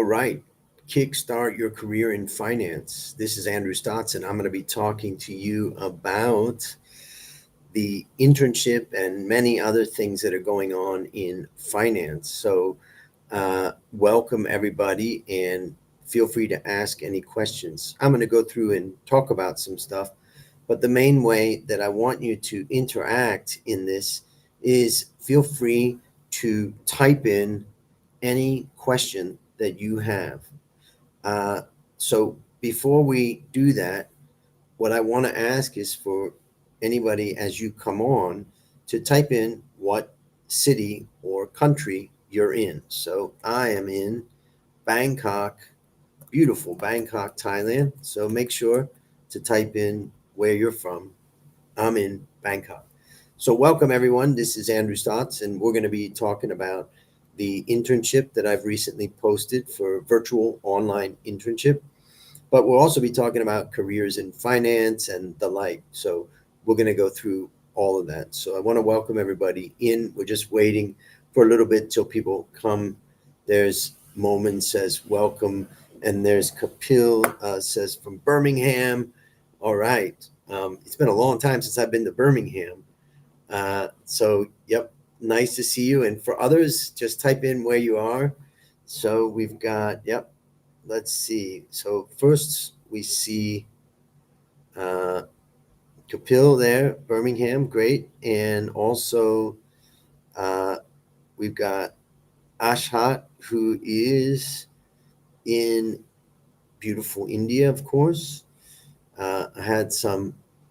right. Kickstart your career in finance. This is Andrew Stotz, and I'm going to be talking to you about the internship and many other things that are going on in finance. Welcome everybody, and feel free to ask any questions. I'm going to go through and talk about some stuff, but the main way that I want you to interact in this is feel free to type in any question that you have. So before we do that, what I want to ask is for anybody as you come on to type in what city or country you're in. So I am in Bangkok, beautiful Bangkok, Thailand. So make sure to type in where you're from. I'm in Bangkok. So welcome everyone. This is Andrew Stotz, and we're going to be talking about the internship that I've recently posted for virtual online internship. But we'll also be talking about careers in finance and the like. So we're going to go through all of that. So I want to welcome everybody in. We're just waiting for a little bit till people come. There's Momin says welcome, and there's Kapil says from Birmingham. All right. It's been a long time since I've been to Birmingham. Yep, nice to see you. And for others, just type in where you are. So we've got, yep, let's see. So first we see Kapil there, Birmingham, great. And also we've got Ashhat, who is in beautiful India, of course. I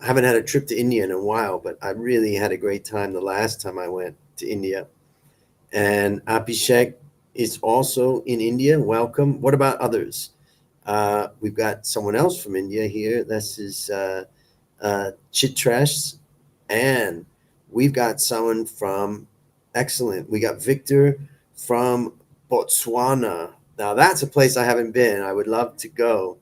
haven't had a trip to India in a while, but I really had a great time the last time I went to India. And Abhishek is also in India. Welcome. What about others? We've got someone else from India here. This is Chitresh. And we've got someone from, excellent. We got Victor from Botswana. Now, that's a place I haven't been. I would love to go.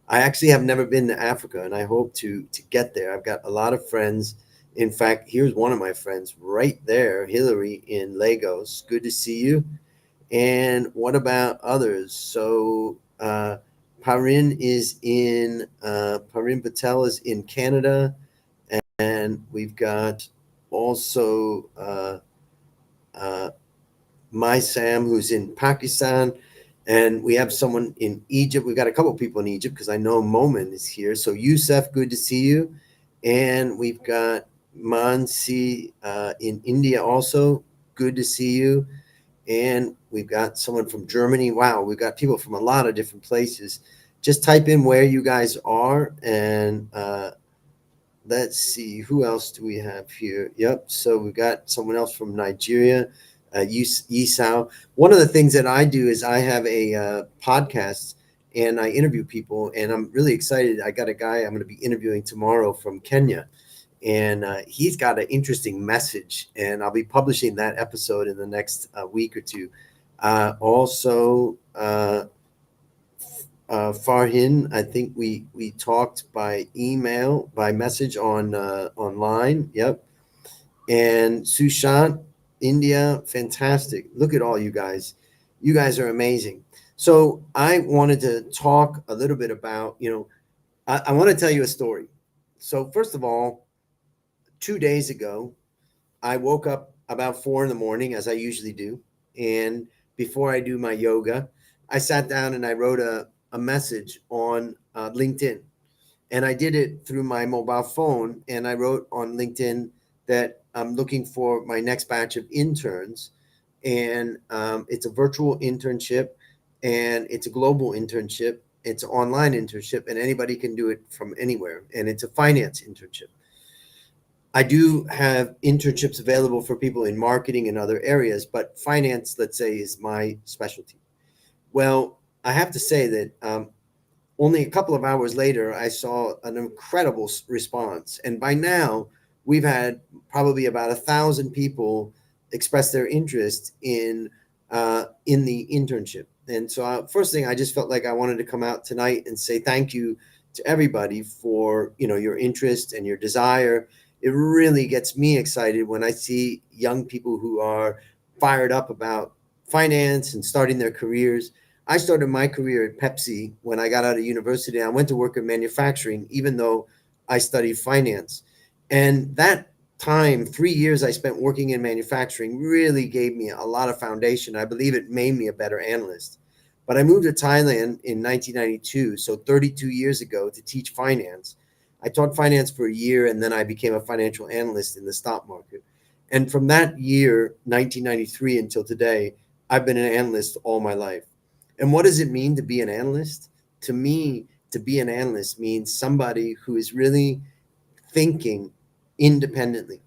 I actually have never been to Africa, and I hope to get there. I've got a lot of friends. In fact, here's one of my friends right there, Hillary in Lagos. Good to see you. And what about others? So Parin Patel is in Canada, and we've got also My Sam, who's in Pakistan. And we have someone in Egypt. We've got a couple of people in Egypt because I know Momin is here. So Youssef, good to see you. And we've got Mansi in India also. Good to see you. And we've got someone from Germany. Wow, we've got people from a lot of different places. Just type in where you guys are. And let's see, who else do we have here? Yep, so we've got someone else from Nigeria. Yisao. One of the things that I do is I have a podcast and I interview people, and I'm really excited. I got a guy I'm going to be interviewing tomorrow from Kenya, and he's got an interesting message, and I'll be publishing that episode in the next week or two. Also, Farhin, I think we talked by email, by message on online. Yep. And Sushant, India, fantastic. Look at all you guys. You guys are amazing. So I wanted to talk a little bit about, I want to tell you a story. So first of all, 2 days ago, I woke up about 4 in the morning, as I usually do. And before I do my yoga, I sat down and I wrote a message on LinkedIn. And I did it through my mobile phone. And I wrote on LinkedIn that I'm looking for my next batch of interns. And it's a virtual internship, and it's a global internship. It's an online internship, and anybody can do it from anywhere. And it's a finance internship. I do have internships available for people in marketing and other areas, but finance, let's say, is my specialty. Well, I have to say that only a couple of hours later, I saw an incredible response. And by now, we've had probably about 1,000 people express their interest in the internship. And so first thing, I just felt like I wanted to come out tonight and say thank you to everybody for your interest and your desire. It really gets me excited when I see young people who are fired up about finance and starting their careers. I started my career at Pepsi when I got out of university. I went to work in manufacturing, even though I studied finance. And that time, 3 years I spent working in manufacturing, really gave me a lot of foundation. I believe it made me a better analyst. But I moved to Thailand in 1992, so 32 years ago, to teach finance. I taught finance for a year, and then I became a financial analyst in the stock market. And from that year, 1993, until today, I've been an analyst all my life. And what does it mean to be an analyst? To me, to be an analyst means somebody who is really thinking independently.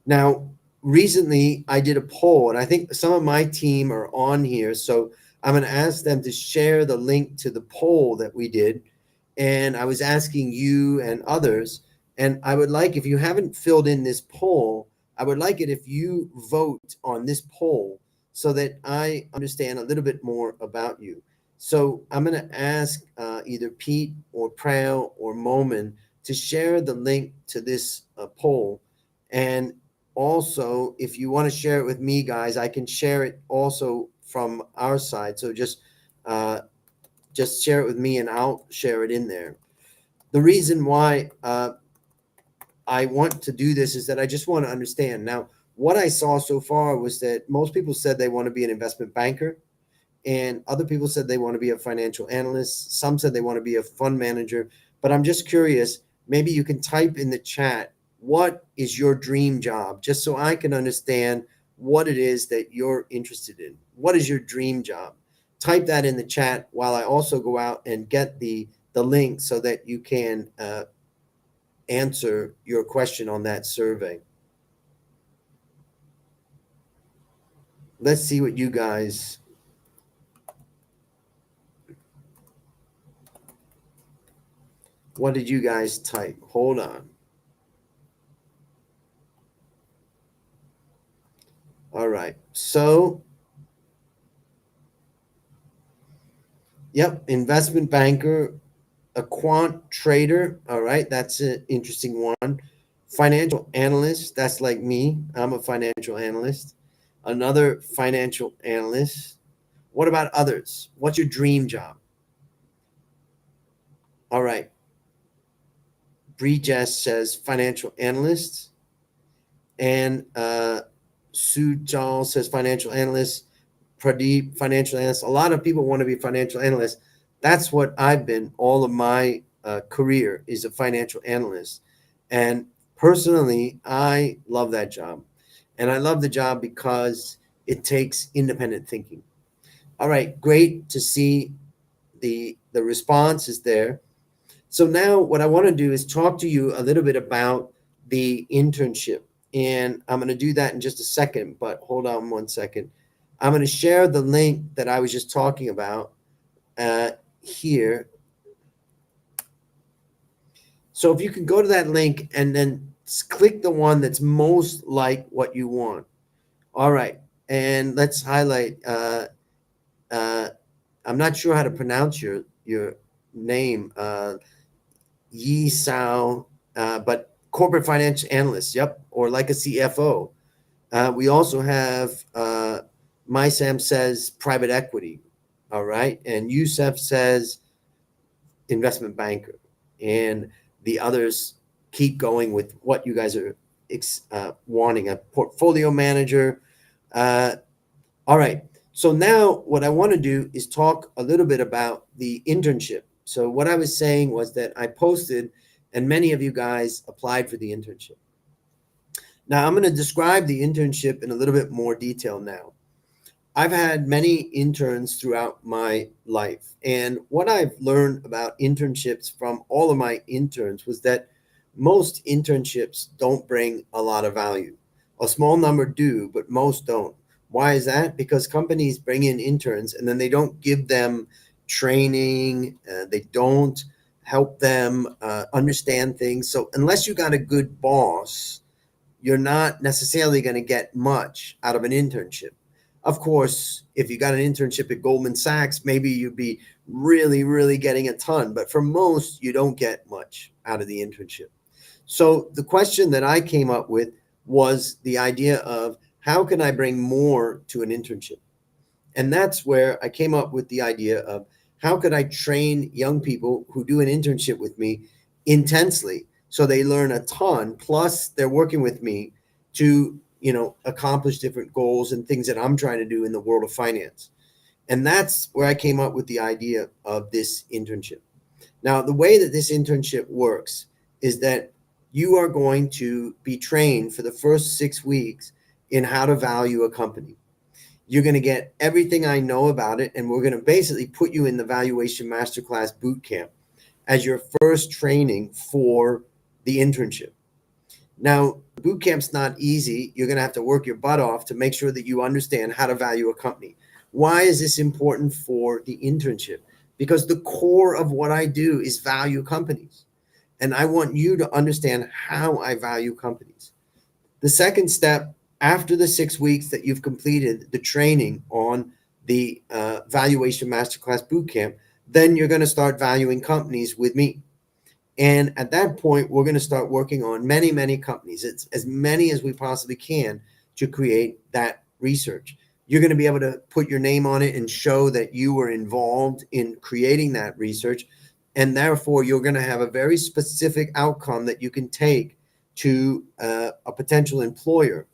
Now, recently I did a poll, and I think some of my team are on here. So I'm going to ask them to share the link to the poll that we did. And I was asking you and others, and I would like, if you haven't filled in this poll, I would like it if you vote on this poll so that I understand a little bit more about you. So I'm going to ask either Pete or Prao or Momin to share the link to this poll. And also, if you want to share it with me, guys, I can share it also from our side. So just share it with me, and I'll share it in there. The reason why I want to do this is that I just want to understand. Now, what I saw so far was that most people said they want to be an investment banker, and other people said they want to be a financial analyst. Some said they want to be a fund manager. But I'm just curious, maybe you can type in the chat, what is your dream job? Just so I can understand what it is that you're interested in. What is your dream job? Type that in the chat while I also go out and get the link so that you can answer your question on that survey. Let's see what you guys. What did you guys type? Hold on. All right. So, yep, investment banker, a quant trader. All right, that's an interesting one. Financial analyst, that's like me. I'm a financial analyst. Another financial analyst. What about others? What's your dream job? All right. Brejas says financial analyst. And Sujal says financial analyst. Pradeep, financial analyst. A lot of people want to be financial analysts. That's what I've been all of my career, is a financial analyst. And personally, I love that job. And I love the job because it takes independent thinking. All right, great to see the response is there. So now what I want to do is talk to you a little bit about the internship. And I'm going to do that in just a second, but hold on one second. I'm going to share the link that I was just talking about here. So if you can go to that link and then click the one that's most like what you want. All right. And let's highlight. I'm not sure how to pronounce your name, Yi Sao, but corporate finance analyst. Yep. Or like a CFO. We also have My Sam says private equity. All right. And Yusef says investment banker. And the others keep going with what you guys are wanting, a portfolio manager. All right. So now what I want to do is talk a little bit about the internship. So what I was saying was that I posted, and many of you guys applied for the internship. Now I'm going to describe the internship in a little bit more detail now. I've had many interns throughout my life. And what I've learned about internships from all of my interns was that most internships don't bring a lot of value. A small number do, but most don't. Why is that? Because companies bring in interns and then they don't give them training, they don't help them understand things. So unless you got a good boss, you're not necessarily going to get much out of an internship. Of course, if you got an internship at Goldman Sachs, maybe you'd be really, really getting a ton. But for most, you don't get much out of the internship. So the question that I came up with was the idea of how can I bring more to an internship? And that's where I came up with the idea of how could I train young people who do an internship with me intensely so they learn a ton, plus they're working with me to, accomplish different goals and things that I'm trying to do in the world of finance. And that's where I came up with the idea of this internship. Now, the way that this internship works is that you are going to be trained for the first 6 weeks in how to value a company. You're going to get everything I know about it, and we're going to basically put you in the Valuation Masterclass Boot Camp as your first training for the internship. Now, boot camp's not easy. You're going to have to work your butt off to make sure that you understand how to value a company. Why is this important for the internship? Because the core of what I do is value companies. And I want you to understand how I value companies. The second step, after the 6 weeks that you've completed the training on the Valuation Masterclass Bootcamp, then you're going to start valuing companies with me. And at that point, we're going to start working on many, many companies. It's as many as we possibly can to create that research. You're going to be able to put your name on it and show that you were involved in creating that research. And therefore, you're going to have a very specific outcome that you can take to a potential employer.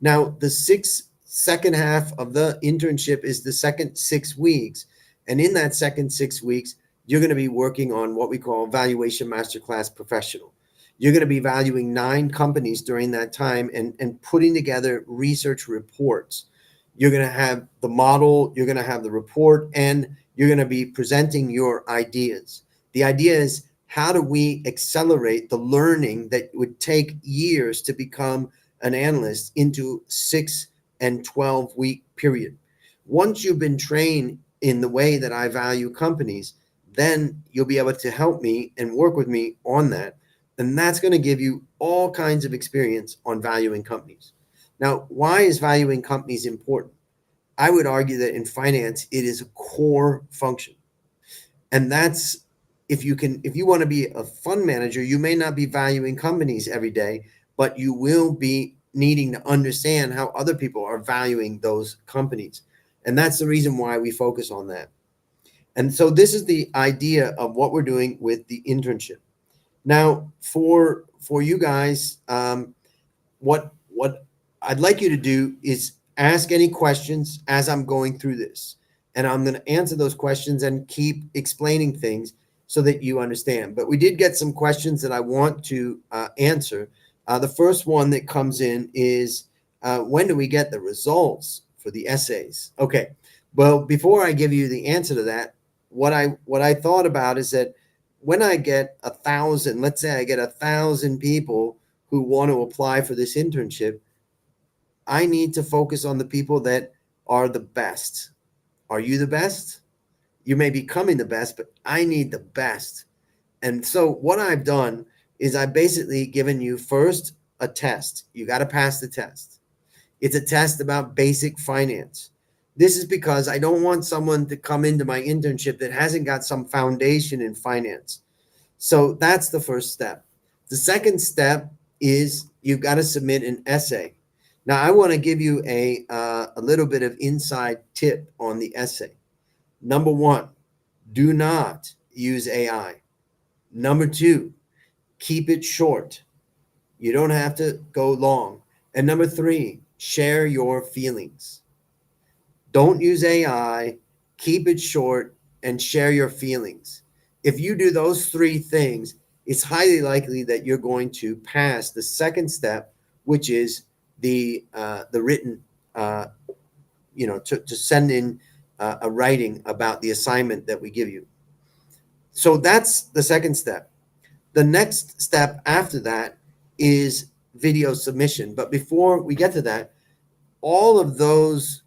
Now, the second half of the internship is the second 6 weeks. And in that second 6 weeks, you're going to be working on what we call Valuation Masterclass Professional. You're going to be valuing 9 companies during that time and putting together research reports. You're going to have the model, you're going to have the report, and you're going to be presenting your ideas. The idea is, how do we accelerate the learning that would take years to become an analyst into 6 and 12-week period? Once you've been trained in the way that I value companies, then you'll be able to help me and work with me on that. And that's going to give you all kinds of experience on valuing companies. Now, why is valuing companies important? I would argue that in finance, it is a core function. And that's, if you want to be a fund manager, you may not be valuing companies every day, but you will be needing to understand how other people are valuing those companies. And that's the reason why we focus on that. And so this is the idea of what we're doing with the internship. Now, for you guys, what I'd like you to do is ask any questions as I'm going through this. And I'm going to answer those questions and keep explaining things so that you understand. But we did get some questions that I want to answer. The first one that comes in is, when do we get the results for the essays? Okay. Well, before I give you the answer to that, what I thought about is that when I get 1,000, let's say I get 1,000 people who want to apply for this internship, I need to focus on the people that are the best. Are you the best? You may be becoming the best, but I need the best. And so what I've done is I've basically given you first a test. You got to pass the test. It's a test about basic finance. This is because I don't want someone to come into my internship that hasn't got some foundation in finance. So that's the first step. The second step is you've got to submit an essay. Now, I want to give you a little bit of inside tip on the essay. Number 1, do not use AI. Number 2, keep it short. You don't have to go long. And number 3, share your feelings. Don't use AI, keep it short, and share your feelings. If you do those 3 things, it's highly likely that you're going to pass the second step, which is the written, to send in a writing about the assignment that we give you. So that's the second step. The next step after that is video submission. But before we get to that, all of those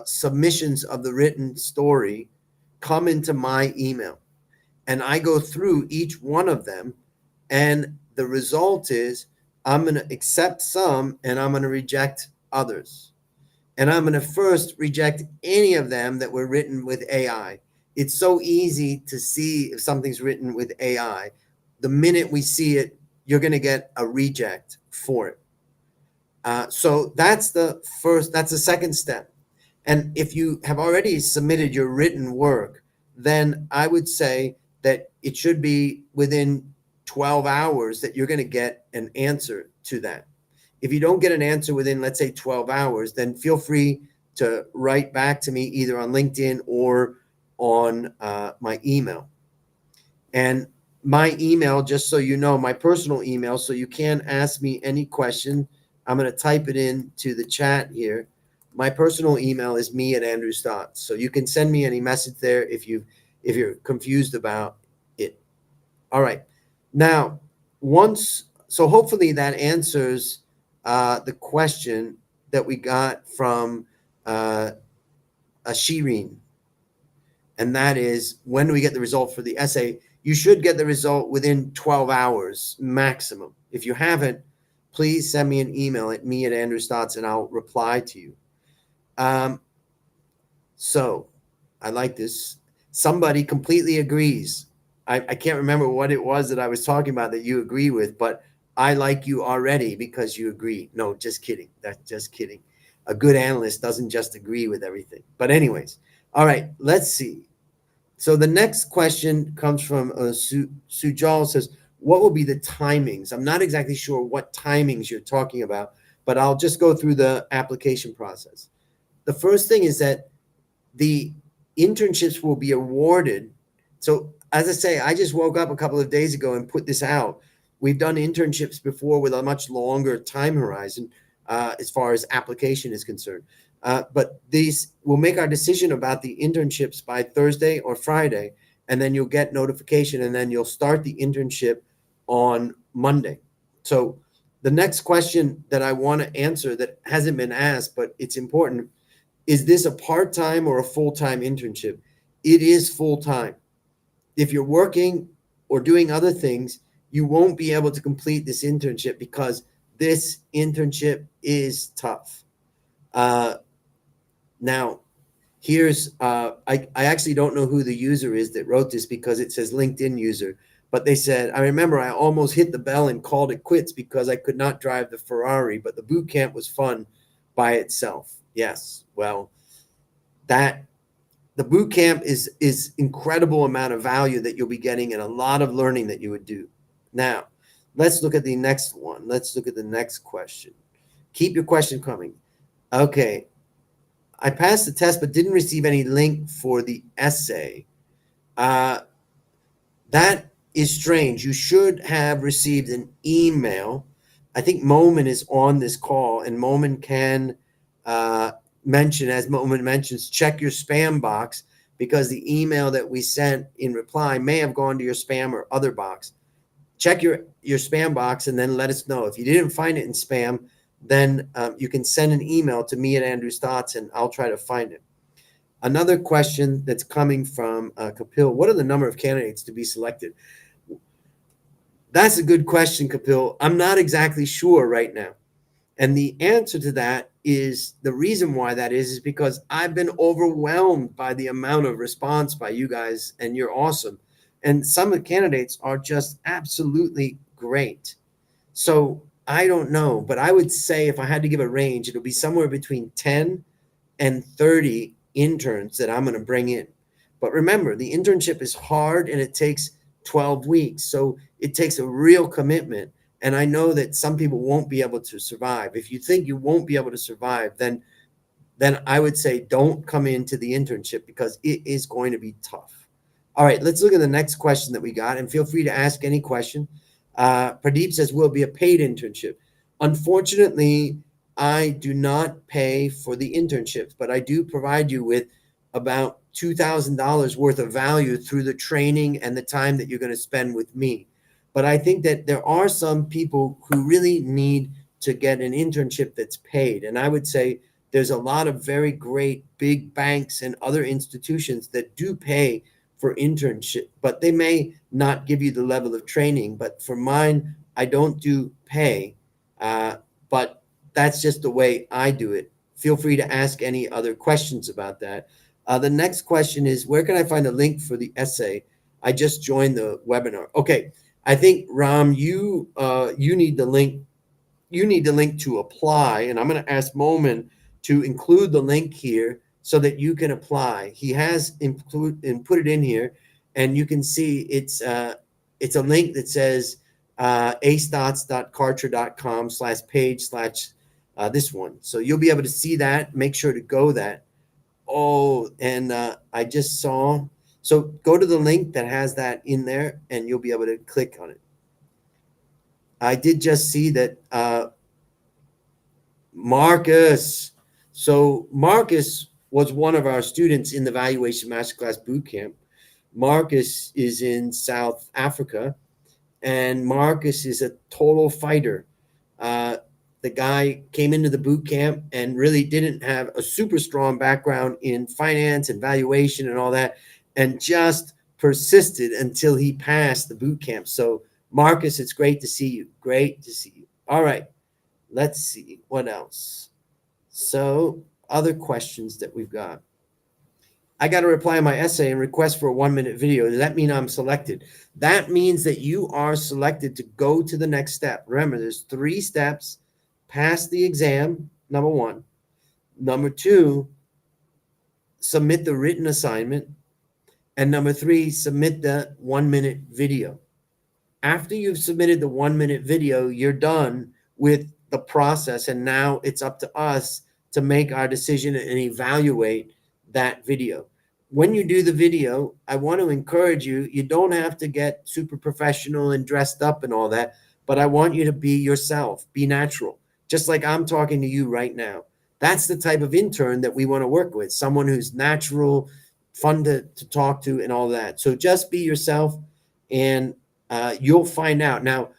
submissions of the written story come into my email. And I go through each one of them. And the result is I'm going to accept some and I'm going to reject others. And I'm going to first reject any of them that were written with AI. It's so easy to see if something's written with AI. The minute we see it, you're going to get a reject for it. So that's the second step. And if you have already submitted your written work, then I would say that it should be within 12 hours that you're going to get an answer to that. If you don't get an answer within, let's say, 12 hours, then feel free to write back to me either on LinkedIn or on my email. And my email, just so you know, my personal email, so you can ask me any question. I'm going to type it into the chat here. My personal email is me@andrewstotz. So you can send me any message there if you're confused about it. All right. Now, so hopefully that answers the question that we got from uh, Shireen, and that is, when do we get the result for the essay? You should get the result within 12 hours maximum. If you haven't, please send me an email at me@andrewstotz and I'll reply to you. So I like this. Somebody completely agrees. I can't remember what it was that I was talking about that you agree with, but I like you already because you agree. No, just kidding. That's just kidding. A good analyst doesn't just agree with everything. But anyways, all right, let's see. So the next question comes from Sujal, says, what will be the timings? I'm not exactly sure what timings you're talking about, but I'll just go through the application process. The first thing is that the internships will be awarded. So as I say, I just woke up a couple of days ago and put this out. We've done internships before with a much longer time horizon as far as application is concerned. But these will make our decision about the internships by Thursday or Friday, and then you'll get notification, and then you'll start the internship on Monday. So the next question that I want to answer that hasn't been asked, but it's important, is this a part-time or a full-time internship? It is full-time. If you're working or doing other things, you won't be able to complete this internship because this internship is tough. Now, here's I actually don't know who the user is that wrote this because it says LinkedIn user, but they said, I remember I almost hit the bell and called it quits because I could not drive the Ferrari, but the boot camp was fun by itself. Yes, well, that the boot camp is incredible amount of value that you'll be getting and a lot of learning that you would do. Now, let's look at the next one. Let's look at the next question. Keep your question coming. Okay. I passed the test but didn't receive any link for the essay. That is strange. You should have received an email. I think Momin is on this call, and Momin can mention, as Momin mentions, check your spam box because the email that we sent in reply may have gone to your spam or other box. Check your spam box and then let us know. If you didn't find it in spam, then you can send an email to me@andrewstotz and I'll try to find it. Another question that's coming from Kapil, what are the number of candidates to be selected? That's a good question, Kapil. I'm not exactly sure right now. And the answer to that is, the reason why that is because I've been overwhelmed by the amount of response by you guys, and you're awesome. And some of the candidates are just absolutely great. So I don't know, but I would say if I had to give a range, it'll be somewhere between 10 and 30 interns that I'm going to bring in. But remember, the internship is hard and it takes 12 weeks. So it takes a real commitment. And I know that some people won't be able to survive. If you think you won't be able to survive, then I would say don't come into the internship because it is going to be tough. All right, let's look at the next question that we got, and feel free to ask any question. Pradeep says, will it be a paid internship? Unfortunately, I do not pay for the internships, but I do provide you with about $2,000 worth of value through the training and the time that you're going to spend with me. But I think that there are some people who really need to get an internship that's paid. And I would say there's a lot of very great big banks and other institutions that do pay for internship, but they may not give you the level of training. But for mine, I don't do pay, but that's just the way I do it. Feel free to ask any other questions about that. The next question is, where can I find a link for the essay? I just joined the webinar. Okay, I think Ram, you need the link. You need the link to apply, and I'm going to ask Momin to include the link here so that you can apply. He has put it in here, and you can see it's a link that says astotz.kartra.com/page/ this one. So you'll be able to see that. Make sure to go that. Oh, and I just saw. So go to the link that has that in there, and you'll be able to click on it. I did just see that Marcus. So Marcus was one of our students in the Valuation Masterclass Bootcamp. Marcus is in South Africa, and Marcus is a total fighter. The guy came into the boot camp and really didn't have a super strong background in finance and valuation and all that, and just persisted until he passed the boot camp. So, Marcus, it's great to see you. Great to see you. All right, let's see what else. So, other questions that we've got. I got to reply on my essay and request for a 1-minute video. Does that mean I'm selected? That means that you are selected to go to the next step. Remember, there's 3 steps. Pass the exam, number 1. Number 2, submit the written assignment. And number 3, submit the 1-minute video. After you've submitted the 1-minute video, you're done with the process. And now it's up to us to make our decision and evaluate that video. When you do the video, I want to encourage you, you don't have to get super professional and dressed up and all that, but I want you to be yourself, be natural, just like I'm talking to you right now. That's the type of intern that we want to work with, someone who's natural, fun to talk to and all that. So just be yourself, and you'll find out. Now,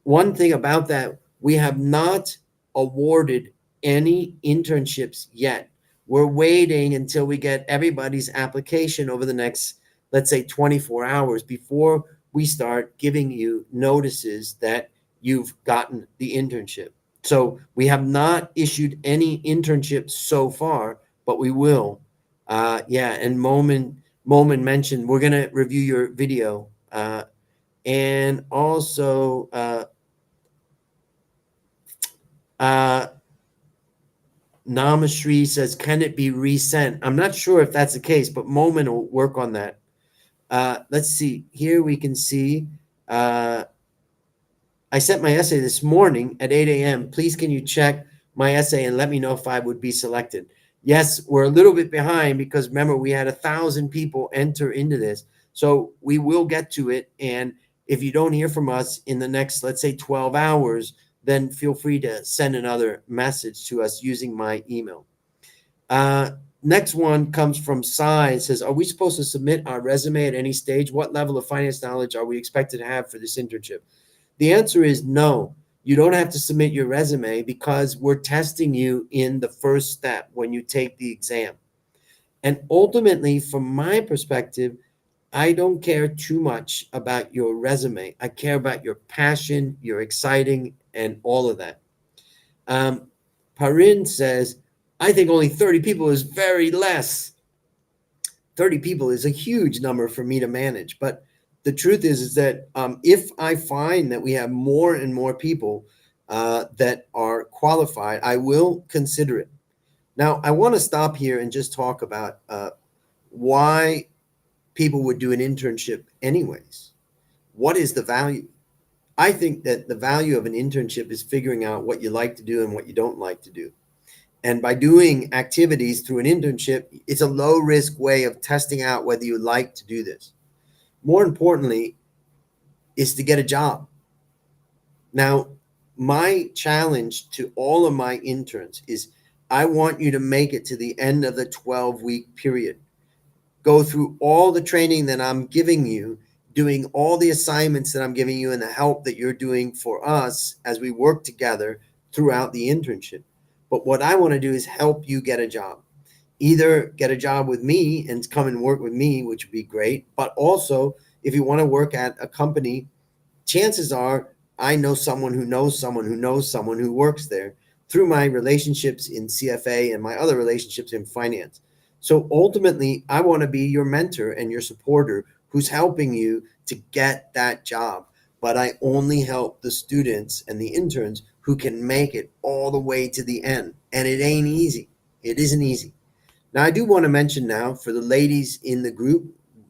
one thing about that, we have not awarded any internships yet. We're waiting until we get everybody's application over the next, let's say, 24 hours before we start giving you notices that you've gotten the internship. So we have not issued any internships so far, but we will. And Momin mentioned we're going to review your video. And also, Namashri says, can it be resent? I'm not sure if that's the case, but Momin will work on that. Let's see. Here we can see, I sent my essay this morning at 8 a.m. Please, can you check my essay and let me know if I would be selected? Yes, we're a little bit behind because remember, we had 1,000 people enter into this. So we will get to it. And if you don't hear from us in the next, let's say, 12 hours, then feel free to send another message to us using my email. Next one comes from Sai. It says, are we supposed to submit our resume at any stage? What level of finance knowledge are we expected to have for this internship? The answer is no. You don't have to submit your resume because we're testing you in the first step when you take the exam. And ultimately, from my perspective, I don't care too much about your resume. I care about your passion, your exciting, and all of that. Parin says, I think only 30 people is very less. 30 people is a huge number for me to manage. But the truth is that if I find that we have more and more people that are qualified, I will consider it. Now, I want to stop here and just talk about why people would do an internship anyways. What is the value? I think that the value of an internship is figuring out what you like to do and what you don't like to do. And by doing activities through an internship, it's a low risk way of testing out whether you like to do this. More importantly, is to get a job. Now, my challenge to all of my interns is I want you to make it to the end of the 12-week period. Go through all the training that I'm giving you, doing all the assignments that I'm giving you, and the help that you're doing for us as we work together throughout the internship. But what I want to do is help you get a job. Either get a job with me and come and work with me, which would be great. But also, if you want to work at a company, chances are I know someone who knows someone who knows someone who works there through my relationships in CFA and my other relationships in finance. So ultimately, I want to be your mentor and your supporter who's helping you to get that job. But I only help the students and the interns who can make it all the way to the end. And it ain't easy. It isn't easy. Now, I do want to mention now for the ladies in the group,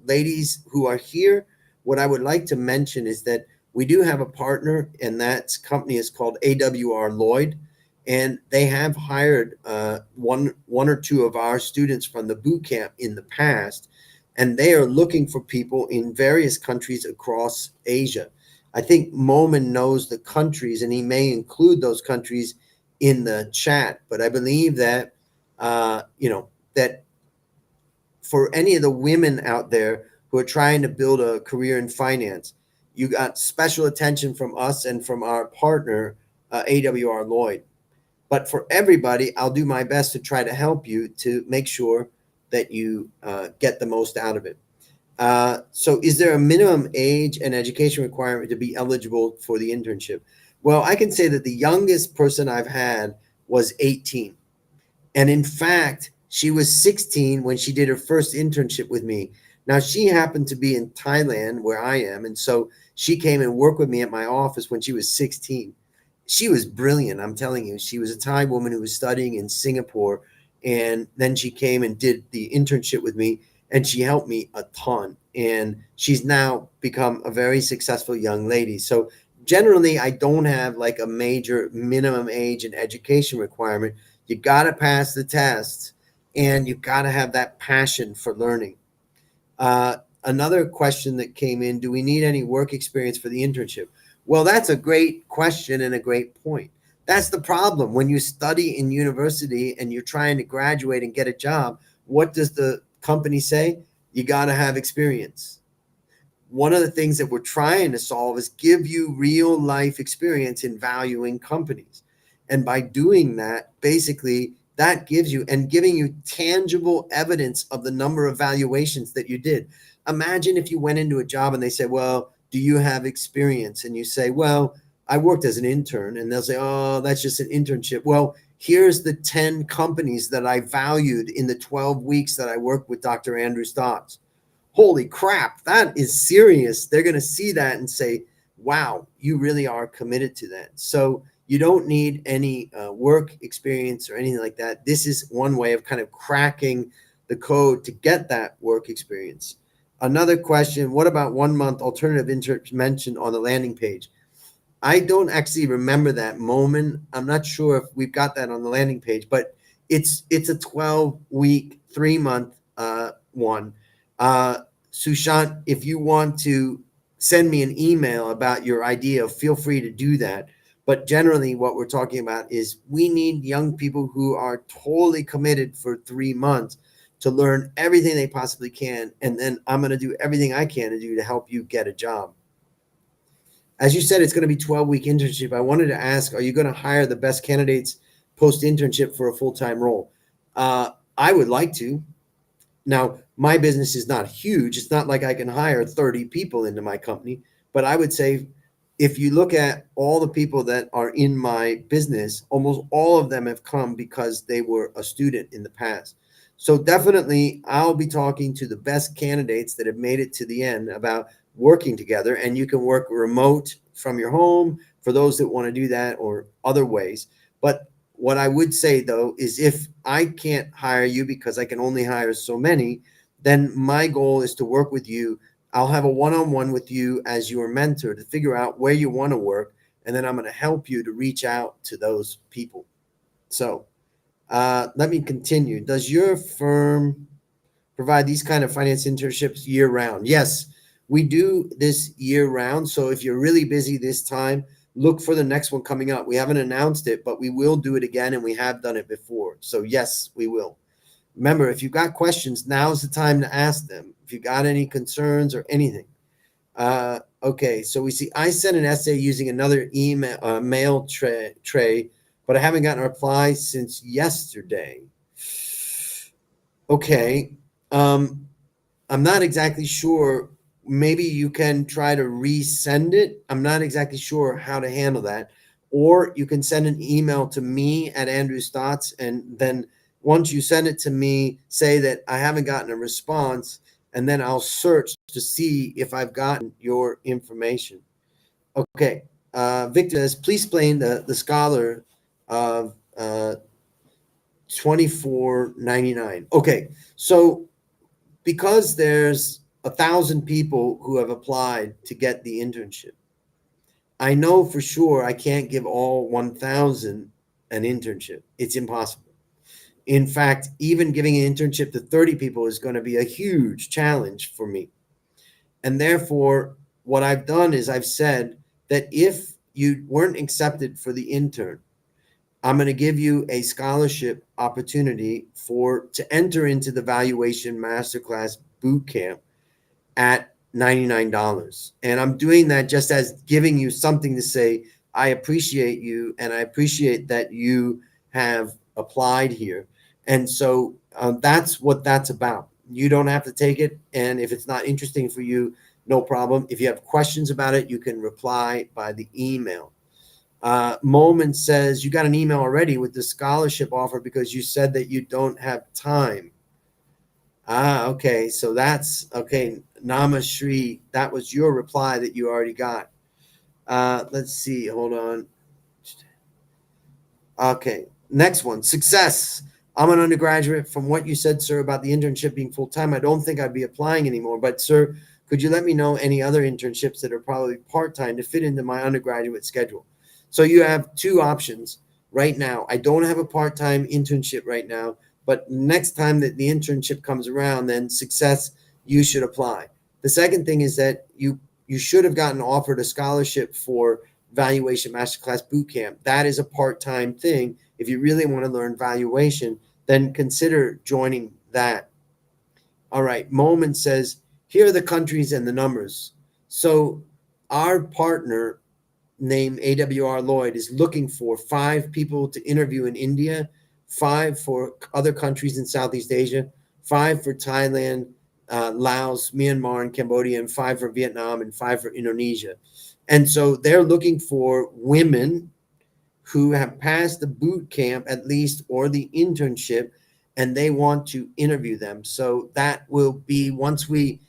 ladies who are here, what I would like to mention is that we do have a partner, and that company is called AWR Lloyd, and they have hired one or two of our students from the boot camp in the past, and they are looking for people in various countries across Asia. I think Momin knows the countries, and he may include those countries in the chat, but I believe that that for any of the women out there who are trying to build a career in finance, you got special attention from us and from our partner, AWR Lloyd. But for everybody, I'll do my best to try to help you to make sure that you get the most out of it. So is there a minimum age and education requirement to be eligible for the internship? Well, I can say that the youngest person I've had was 18. And in fact, she was 16 when she did her first internship with me. Now, she happened to be in Thailand, where I am. And so she came and worked with me at my office when she was 16. She was brilliant, I'm telling you. She was a Thai woman who was studying in Singapore. And then she came and did the internship with me, and she helped me a ton. And she's now become a very successful young lady. So generally, I don't have like a major minimum age and education requirement. You got to pass the test, and you got to have that passion for learning. Another question that came in, do we need any work experience for the internship? Well, that's a great question and a great point. That's the problem. When you study in university and you're trying to graduate and get a job, what does the company say? You got to have experience. One of the things that we're trying to solve is give you real life experience in valuing companies. And by doing that, basically, that gives you and giving you tangible evidence of the number of valuations that you did. Imagine if you went into a job and they said, well, do you have experience? And you say, well, I worked as an intern. And they'll say, oh, that's just an internship. Well, here's the 10 companies that I valued in the 12 weeks that I worked with Dr. Andrew Stotz. Holy crap, that is serious. They're going to see that and say, wow, you really are committed to that. So you don't need any work experience or anything like that. This is one way of kind of cracking the code to get that work experience. Another question, what about 1 month alternative internship mentioned on the landing page? I don't actually remember that moment. I'm not sure if we've got that on the landing page, but it's a 12-week, 3-month one. Sushant, if you want to send me an email about your idea, feel free to do that. But generally, what we're talking about is we need young people who are totally committed for 3 months to learn everything they possibly can. And then I'm going to do everything I can to do to help you get a job. As you said, it's going to be 12-week internship. I wanted to ask, are you going to hire the best candidates post-internship for a full-time role? I would like to. Now, my business is not huge. It's not like I can hire 30 people into my company. But I would say if you look at all the people that are in my business, almost all of them have come because they were a student in the past. So definitely, I'll be talking to the best candidates that have made it to the end about working together. And you can work remote from your home for those that want to do that, or other ways. But what I would say, though, is if I can't hire you because I can only hire so many, then my goal is to work with you. I'll have a one-on-one with you as your mentor to figure out where you want to work, and then I'm going to help you to reach out to those people. So let me continue. Does your firm provide these kind of finance internships year round? Yes, we do this year round. So if you're really busy this time, look for the next one coming up. We haven't announced it, but we will do it again, and we have done it before. So yes, we will. Remember, if you've got questions, now's the time to ask them. If you got any concerns or anything. Okay, so we see I sent an essay using another email mail tray, but I haven't gotten a reply since yesterday. Okay, I'm not exactly sure. Maybe you can try to resend it. I'm not exactly sure how to handle that. Or you can send an email to me at Andrew Stotz, and then once you send it to me, say that I haven't gotten a response, and then I'll search to see if I've gotten your information. Okay. Victor says, please explain the scholar of $24.99. Okay, so because there's 1,000 people who have applied to get the internship, I know for sure I can't give all 1,000 an internship. It's impossible. In fact, even giving an internship to 30 people is going to be a huge challenge for me. And therefore, what I've done is I've said that if you weren't accepted for the intern, I'm going to give you a scholarship opportunity to enter into the valuation masterclass boot camp at $99. And I'm doing that just as giving you something to say, I appreciate you and I appreciate that you have applied here. And so that's what that's about. You don't have to take it. And if it's not interesting for you, no problem. If you have questions about it, you can reply by the email. Moment says, you got an email already with the scholarship offer because you said that you don't have time. Okay. So that's okay. Namashri, that was your reply that you already got. Let's see. Hold on. Okay. Next one. Success. I'm an undergraduate. From what you said, sir, about the internship being full-time, I don't think I'd be applying anymore. But, sir, could you let me know any other internships that are probably part-time to fit into my undergraduate schedule? So you have two options right now. I don't have a part-time internship right now, but next time that the internship comes around, then success, you should apply. The second thing is that you should have gotten offered a scholarship for Valuation Masterclass Bootcamp. That is a part-time thing. If you really want to learn valuation, then consider joining that. All right. Moment says, here are the countries and the numbers. So our partner named AWR Lloyd is looking for 5 people to interview in India, 5 for other countries in Southeast Asia, 5 for Thailand, Laos, Myanmar, and Cambodia, and 5 for Vietnam, and 5 for Indonesia. And so they're looking for women who have passed the boot camp at least or the internship, and they want to interview them. So that will be once you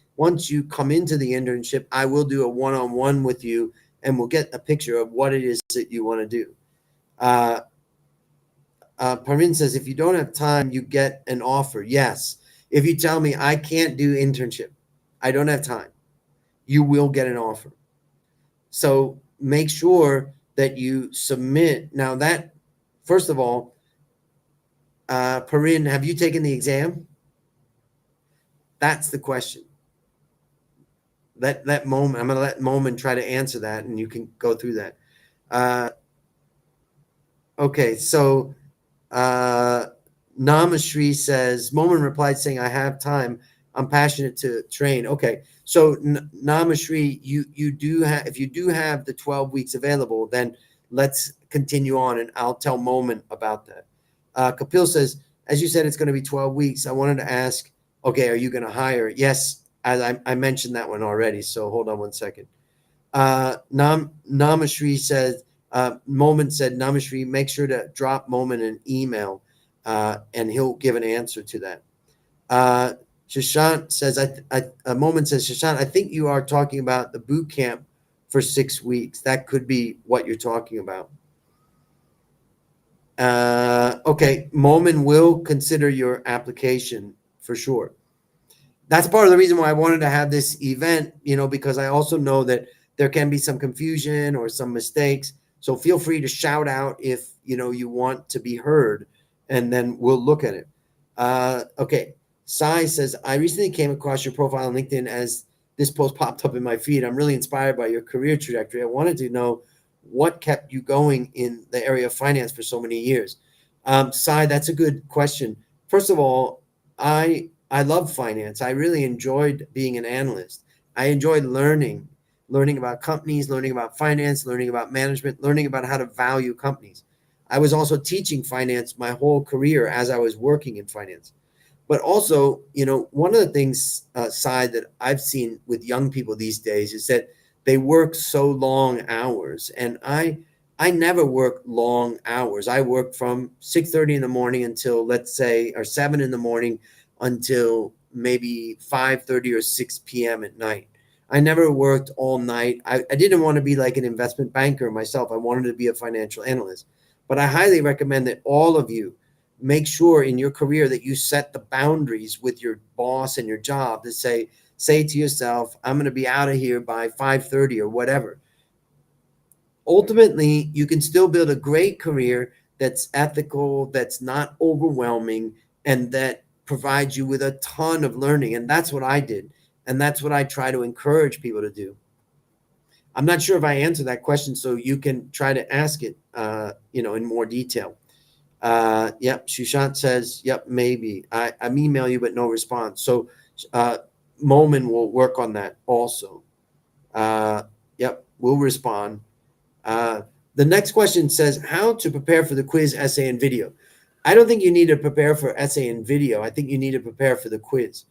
come into the internship, I will do a one-on-one with you and we'll get a picture of what it is that you want to do. Parin says, if you don't have time, you get an offer. Yes. If you tell me I can't do internship, I don't have time, you will get an offer. So make sure that you submit. Now that, first of all, Parin, have you taken the exam? That's the question. Let Moment, I'm going to let Moment try to answer that and you can go through that. Okay, so Namashri says, Moment replied saying, I have time. I'm passionate to train. Okay, so Namashri, you do have, if you do have the 12 weeks available, then let's continue on and I'll tell Moment about that. Kapil says, as you said, it's going to be 12 weeks. I wanted to ask, okay, are you going to hire? Yes, as I mentioned that one already. So hold on one second. Namashri says, Moment said, Namashri, make sure to drop Moment an email and he'll give an answer to that. Shashant says, Moment says, Shashant, I think you are talking about the boot camp for 6 weeks. That could be what you're talking about. Okay, Moment will consider your application for sure. That's part of the reason why I wanted to have this event, because I also know that there can be some confusion or some mistakes. So feel free to shout out if, you want to be heard, and then we'll look at it. Okay. Sai says, I recently came across your profile on LinkedIn as this post popped up in my feed. I'm really inspired by your career trajectory. I wanted to know what kept you going in the area of finance for so many years. Sai, that's a good question. First of all, I love finance. I really enjoyed being an analyst. I enjoyed learning about companies, learning about finance, learning about management, learning about how to value companies. I was also teaching finance my whole career as I was working in finance. But also, one of the things, side that I've seen with young people these days is that they work so long hours. And I never work long hours. I work from 6:30 in the morning until, let's say, or 7 in the morning until maybe 5:30 or 6 p.m. at night. I never worked all night. I didn't want to be like an investment banker myself. I wanted to be a financial analyst. But I highly recommend that all of you make sure in your career that you set the boundaries with your boss and your job to say to yourself, I'm going to be out of here by 5:30 or whatever. Ultimately, you can still build a great career that's ethical, that's not overwhelming, and that provides you with a ton of learning. And that's what I did. And that's what I try to encourage people to do. I'm not sure if I answered that question, so you can try to ask it, in more detail. Yep, Sushant says, yep, maybe. I'm email you, but no response. So Momin will work on that also. Yep, we'll respond. The next question says, how to prepare for the quiz, essay, and video. I don't think you need to prepare for essay and video. I think you need to prepare for the quiz.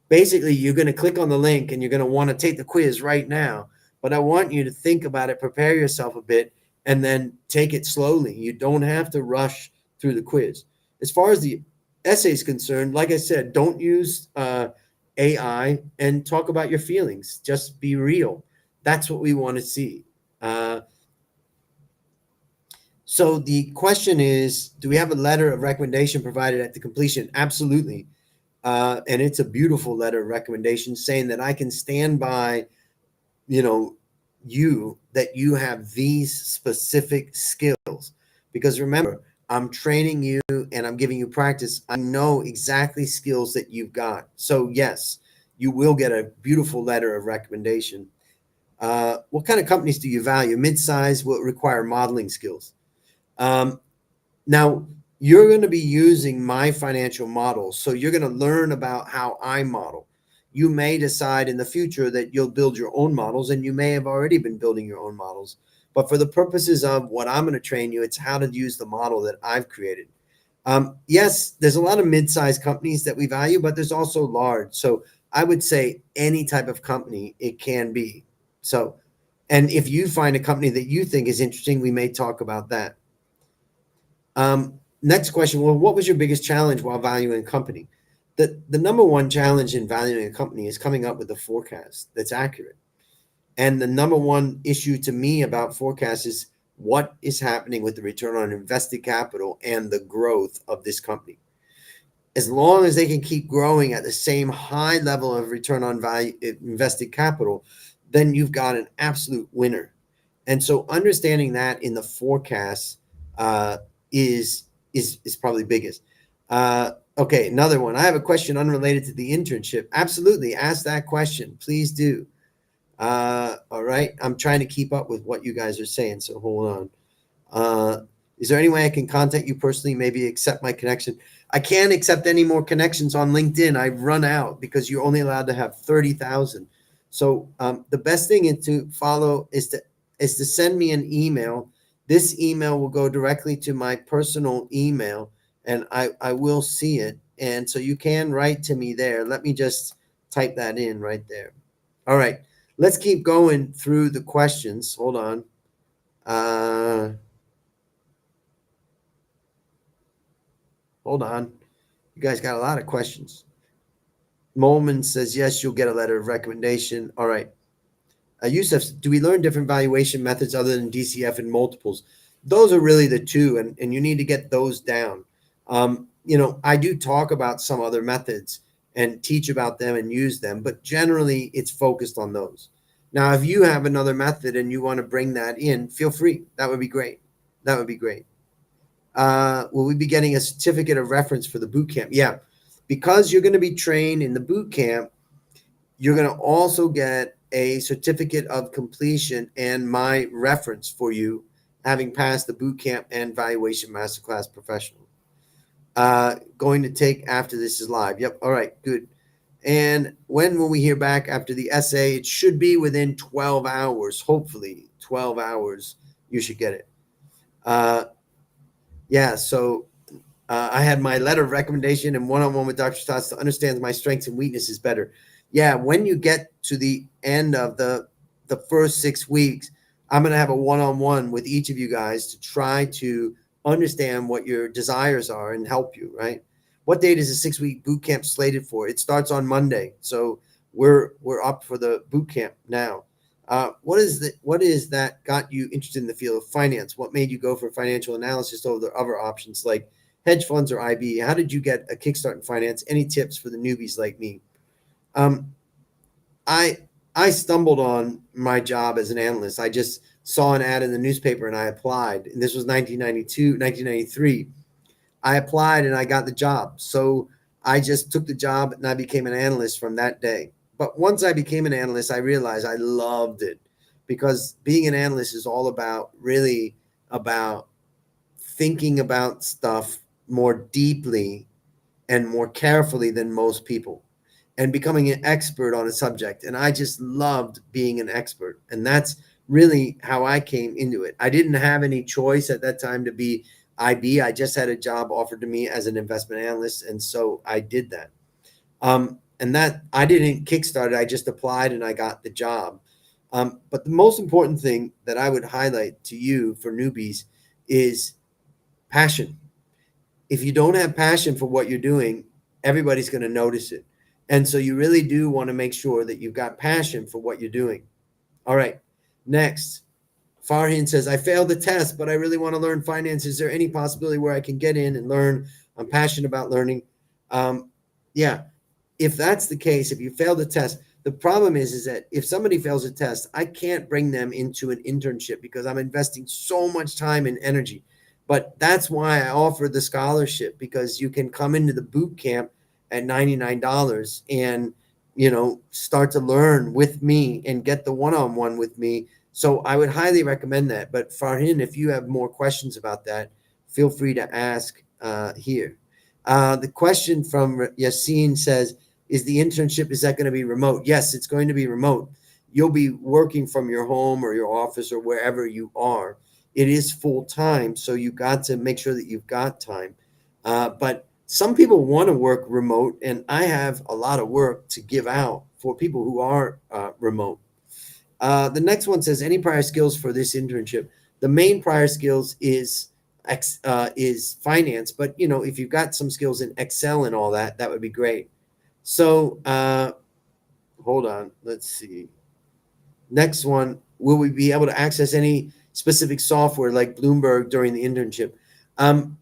Basically, you're going to click on the link and you're going to want to take the quiz right now. But I want you to think about it, prepare yourself a bit, and then take it slowly. You don't have to rush through the quiz. As far as the essay is concerned, like I said, don't use AI and talk about your feelings. Just be real. That's what we want to see. So the question is, do we have a letter of recommendation provided at the completion? Absolutely. And it's a beautiful letter of recommendation saying that I can stand by, that you have these specific skills. Because remember, I'm training you and I'm giving you practice. I know exactly skills that you've got. So yes, you will get a beautiful letter of recommendation. What kind of companies do you value? Mid-size will require modeling skills. Now, you're going to be using my financial model. So you're going to learn about how I model. You may decide in the future that you'll build your own models, and you may have already been building your own models. But for the purposes of what I'm going to train you, it's how to use the model that I've created. Yes, there's a lot of mid-sized companies that we value, but there's also large. So I would say any type of company it can be. So, and if you find a company that you think is interesting, we may talk about that. Next question. Well, what was your biggest challenge while valuing a company? The number one challenge in valuing a company is coming up with a forecast that's accurate. And the number one issue to me about forecasts is what is happening with the return on invested capital and the growth of this company. As long as they can keep growing at the same high level of return on value invested capital, then you've got an absolute winner. And so understanding that in the forecast is probably biggest. Okay, another one. I have a question unrelated to the internship. Absolutely, ask that question. Please do. All right, I'm trying to keep up with what you guys are saying, so hold on. Is there any way I can contact you personally, maybe accept my connection? I can't accept any more connections on LinkedIn. I've run out because you're only allowed to have 30,000. So the best thing to follow is to send me an email. This email will go directly to my personal email, and I will see it. And so you can write to me there. Let me just type that in right there. All right, let's keep going through the questions. Hold on. Hold on. You guys got a lot of questions. Molman says, yes, you'll get a letter of recommendation. All right. Yusuf, do we learn different valuation methods other than DCF and multiples? Those are really the two, and you need to get those down. I do talk about some other methods and teach about them and use them, but generally it's focused on those. Now, if you have another method and you want to bring that in, feel free. That would be great. That would be great. Will we be getting a certificate of reference for the boot camp? Yeah, because you're going to be trained in the boot camp, you're going to also get a certificate of completion and my reference for you having passed the boot camp and valuation masterclass professional. Going to take after this is live. Yep. All right, good. And when will we hear back after the essay? It should be within 12 hours, hopefully 12 hours. You should get it. Yeah, so I had my letter of recommendation and one-on-one with Dr. Stotz to understand my strengths and weaknesses better. Yeah, when you get to the end of the first 6 weeks, I'm going to have a one-on-one with each of you guys to try to understand what your desires are and help you, right? What date is the 6-week boot camp slated for? It starts on Monday, so we're up for the boot camp now. What is that got you interested in the field of finance? What made you go for financial analysis over the other options like hedge funds or IB? How did you get a kickstart in finance? Any tips for the newbies like me? Um, I I stumbled on my job as an analyst. I just saw an ad in the newspaper and I applied. And this was 1992, 1993. I applied and I got the job. So I just took the job and I became an analyst from that day. But once I became an analyst, I realized I loved it because being an analyst is all about really about thinking about stuff more deeply and more carefully than most people and becoming an expert on a subject. And I just loved being an expert. And that's really how I came into it. I didn't have any choice at that time to be IB. I just had a job offered to me as an investment analyst. And so I did that. And that I didn't kickstart it. I just applied and I got the job. But the most important thing that I would highlight to you for newbies is passion. If you don't have passion for what you're doing, everybody's going to notice it. And so you really do want to make sure that you've got passion for what you're doing. All right. Next, Farhin says, I failed the test, but I really want to learn finance. Is there any possibility where I can get in and learn? I'm passionate about learning. Yeah. If that's the case, if you fail the test, the problem is that if somebody fails a test, I can't bring them into an internship because I'm investing so much time and energy. But that's why I offer the scholarship, because you can come into the boot camp at $99 and start to learn with me and get the one-on-one with me. So I would highly recommend that. But Farhin, if you have more questions about that, feel free to ask here. The question from Yassine says, is the internship, is that going to be remote? Yes, it's going to be remote. You'll be working from your home or your office or wherever you are. It is full time, so you got to make sure that you've got time. But some people want to work remote, and I have a lot of work to give out for people who are remote. The next one says, any prior skills for this internship? The main prior skills is finance, but if you've got some skills in Excel and all that, that would be great. So hold on, let's see. Next one, will we be able to access any specific software like Bloomberg during the internship?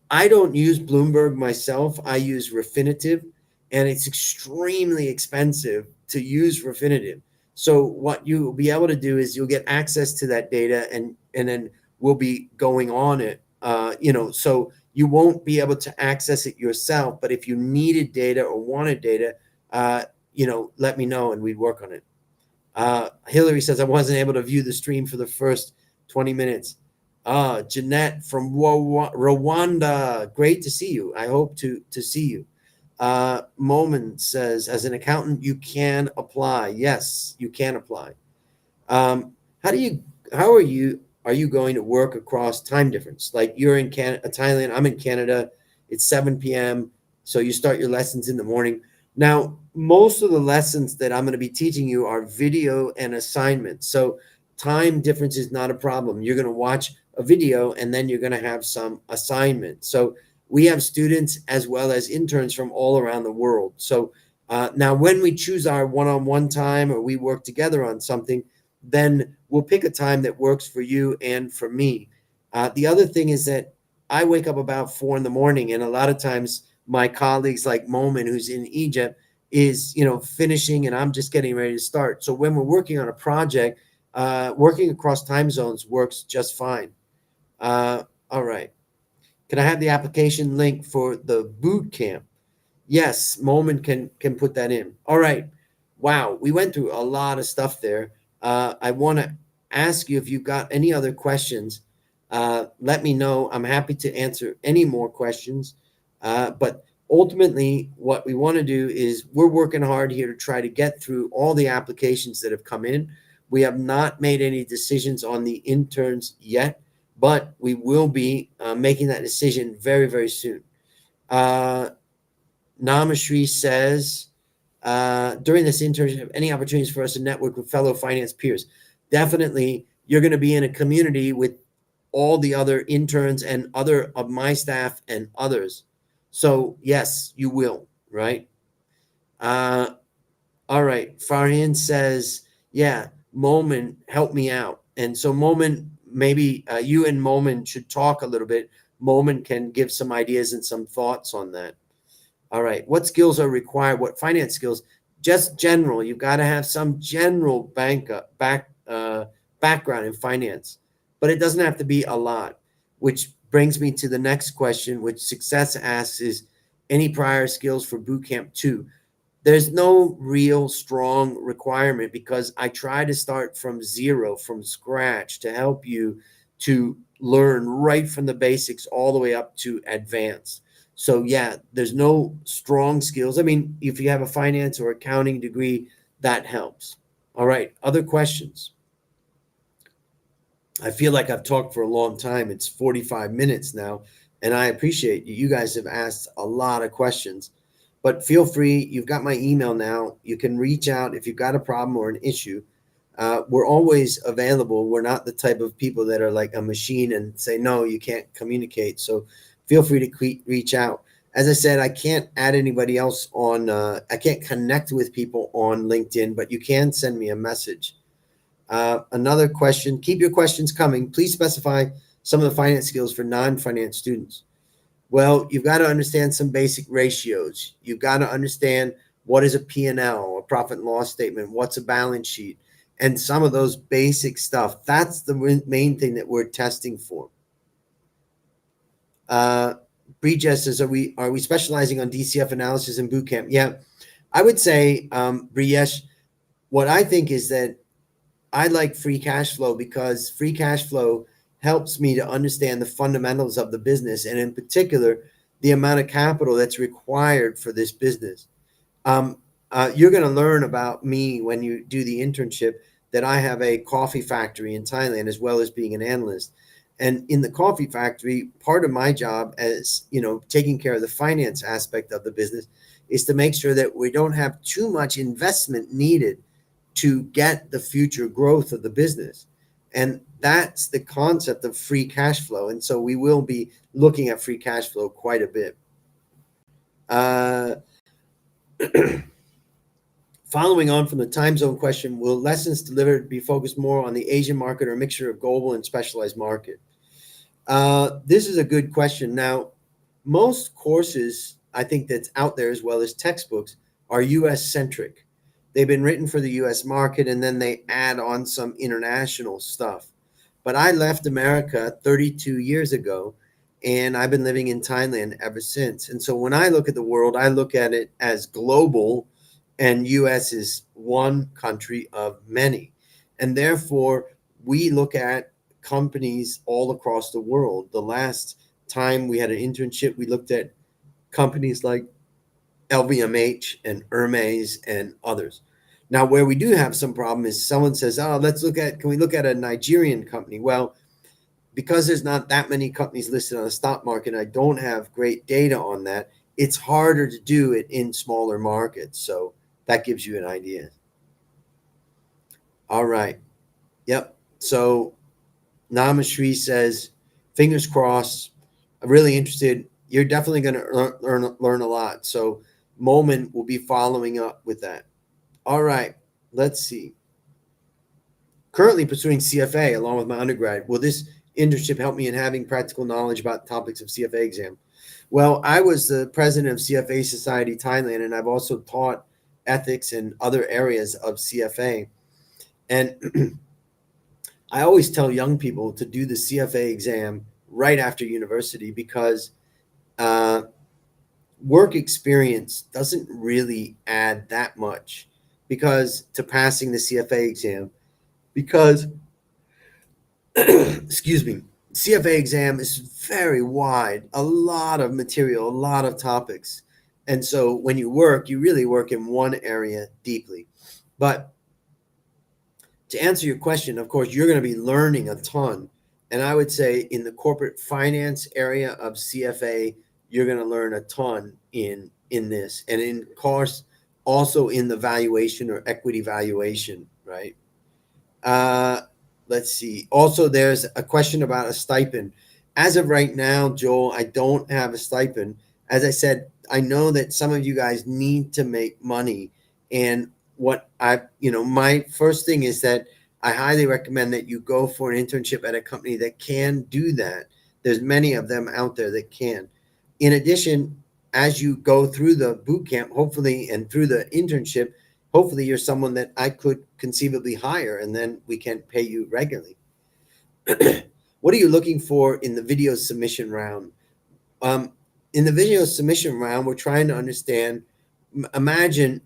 I don't use Bloomberg myself. I use Refinitiv, and it's extremely expensive to use Refinitiv. So what you'll be able to do is you'll get access to that data, and then we'll be going on it. So you won't be able to access it yourself. But if you needed data or wanted data, let me know and we'd work on it. Hillary says, I wasn't able to view the stream for the first 20 minutes. Jeanette from Rwanda, great to see you. I hope to see you. Moment says, as an accountant, you can apply. Yes, you can apply. How are you going to work across time difference? Like you're in Thailand, I'm in Canada, it's 7 p.m. So you start your lessons in the morning. Now, most of the lessons that I'm going to be teaching you are video and assignments. So time difference is not a problem. You're going to watch a video and then you're going to have some assignment. So we have students as well as interns from all around the world. So now when we choose our one-on-one time or we work together on something, then we'll pick a time that works for you and for me. The other thing is that I wake up about 4 a.m. and a lot of times my colleagues like Momin, who's in Egypt, is finishing and I'm just getting ready to start. So when we're working on a project, working across time zones works just fine. All right. Can I have the application link for the boot camp? Yes, Momin can put that in. All right. Wow, we went through a lot of stuff there. I want to ask you if you've got any other questions. Let me know. I'm happy to answer any more questions. But ultimately, what we want to do is we're working hard here to try to get through all the applications that have come in. We have not made any decisions on the interns yet, but we will be making that decision very, very soon. Namashri says, during this internship, any opportunities for us to network with fellow finance peers? Definitely, you're going to be in a community with all the other interns and other of my staff and others. So yes, you will, right? All right. Farhan says, yeah, Momin, help me out. And so Momin, maybe you and Momin should talk a little bit. Momin can give some ideas and some thoughts on that. All right. What skills are required? What finance skills? Just general. You've got to have some general background in finance, but it doesn't have to be a lot. Which brings me to the next question, which Success asks is any prior skills for bootcamp 2? There's no real strong requirement because I try to start from zero, from scratch, to help you to learn right from the basics all the way up to advanced. So yeah, there's no strong skills. I mean, if you have a finance or accounting degree, that helps. All right, other questions? I feel like I've talked for a long time. It's 45 minutes now, and I appreciate you. You guys have asked a lot of questions, but feel free. You've got my email now. You can reach out if you've got a problem or an issue. We're always available. We're not the type of people that are like a machine and say, no, you can't communicate. So feel free to reach out. As I said, I can't add anybody else on, I can't connect with people on LinkedIn, but you can send me a message. Another question, keep your questions coming. Please specify some of the finance skills for non-finance students. Well, you've got to understand some basic ratios. You've got to understand what is a P&L, a profit and loss statement, what's a balance sheet, and some of those basic stuff. That's the main thing that we're testing for. Brijesh says, are we specializing on DCF analysis in bootcamp? Yeah, I would say, Brijesh, what I think is that I like free cash flow because free cash flow helps me to understand the fundamentals of the business, and in particular, the amount of capital that's required for this business. You're going to learn about me when you do the internship that I have a coffee factory in Thailand as well as being an analyst. And in the coffee factory, part of my job as, taking care of the finance aspect of the business is to make sure that we don't have too much investment needed to get the future growth of the business. And that's the concept of free cash flow. And so we will be looking at free cash flow quite a bit. Following on from the time zone question, will lessons delivered be focused more on the Asian market or a mixture of global and specialized market? This is a good question. Now, most courses, I think that's out there as well as textbooks, are US centric. They've been written for the US market and then they add on some international stuff. But I left America 32 years ago and I've been living in Thailand ever since. And so when I look at the world, I look at it as global, and US is one country of many. And therefore, we look at companies all across the world. The last time we had an internship, we looked at companies like LVMH and Hermes and others. Now, where we do have some problem is someone says, oh, can we look at a Nigerian company? Well, because there's not that many companies listed on the stock market, I don't have great data on that. It's harder to do it in smaller markets. So that gives you an idea. All right. Yep. So Namashri says, fingers crossed. I'm really interested. You're definitely going to learn a lot. So Momin will be following up with that. All right. Let's see. Currently pursuing CFA along with my undergrad. Will this internship help me in having practical knowledge about topics of CFA exam? Well, I was the president of CFA Society Thailand, and I've also taught ethics and other areas of CFA. And I always tell young people to do the CFA exam right after university because work experience doesn't really add that much to passing the CFA exam because excuse me, CFA exam is very wide, a lot of material, a lot of topics. And so when you really work in one area deeply. But to answer your question, of course, you're going to be learning a ton. And I would say in the corporate finance area of CFA, you're going to learn a ton in this. And in course, also in the valuation or equity valuation, right? Let's see. Also, there's a question about a stipend. As of right now, Joel, I don't have a stipend. As I said, I know that some of you guys need to make money. And my first thing is that I highly recommend that you go for an internship at a company that can do that. There's many of them out there that can. In addition, as you go through the boot camp, hopefully, and through the internship, hopefully you're someone that I could conceivably hire, and then we can pay you regularly. What are you looking for in the video submission round? In the video submission round, we're trying to understand. Imagine,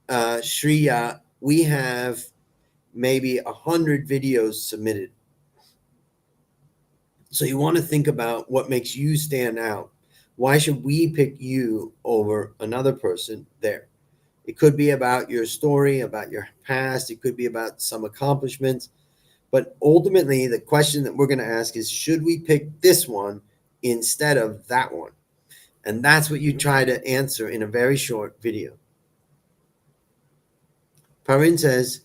Shreya, we have maybe 100 videos submitted. So you want to think about what makes you stand out. Why should we pick you over another person there? It could be about your story, about your past. It could be about some accomplishments. But ultimately, the question that we're going to ask is, should we pick this one instead of that one? And that's what you try to answer in a very short video. Parin says,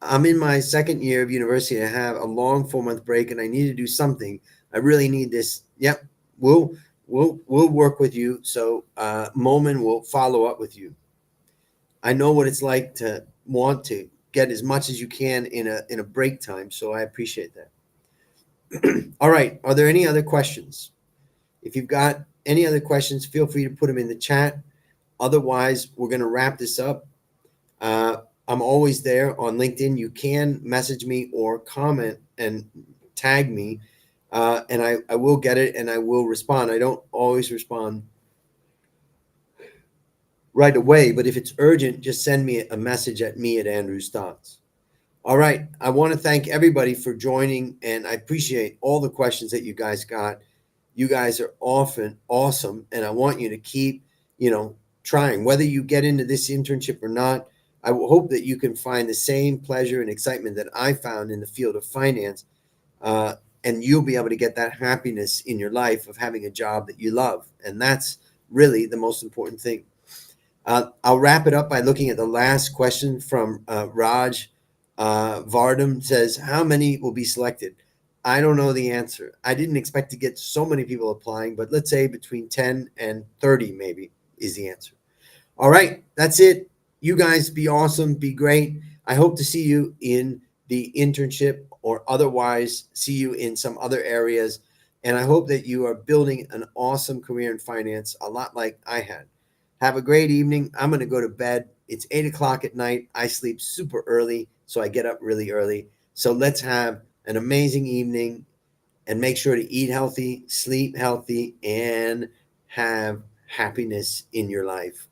I'm in my second year of university. I have a long 4-month break and I need to do something. I really need this. Yep, we'll work with you. So Momin will follow up with you. I know what it's like to want to get as much as you can in a break time. So I appreciate that. All right. Are there any other questions? If you've got any other questions, feel free to put them in the chat. Otherwise, we're going to wrap this up. I'm always there on LinkedIn. You can message me or comment and tag me, and I will get it and I will respond. I don't always respond right away, but if it's urgent, just send me a message at me@andrewstotz. All right. I want to thank everybody for joining, and I appreciate all the questions that you guys got. You guys are often awesome, and I want you to keep, trying. Whether you get into this internship or not, I will hope that you can find the same pleasure and excitement that I found in the field of finance, and you'll be able to get that happiness in your life of having a job that you love, and that's really the most important thing. I'll wrap it up by looking at the last question from Raj Vardam. Says, how many will be selected? I don't know the answer. I didn't expect to get so many people applying, but let's say between 10 and 30 maybe is the answer. All right, that's it. You guys be awesome, be great. I hope to see you in the internship or otherwise see you in some other areas. And I hope that you are building an awesome career in finance, a lot like I had. Have a great evening. I'm going to go to bed. It's 8 o'clock at night. I sleep super early, so I get up really early. So let's have an amazing evening and make sure to eat healthy, sleep healthy, and have happiness in your life.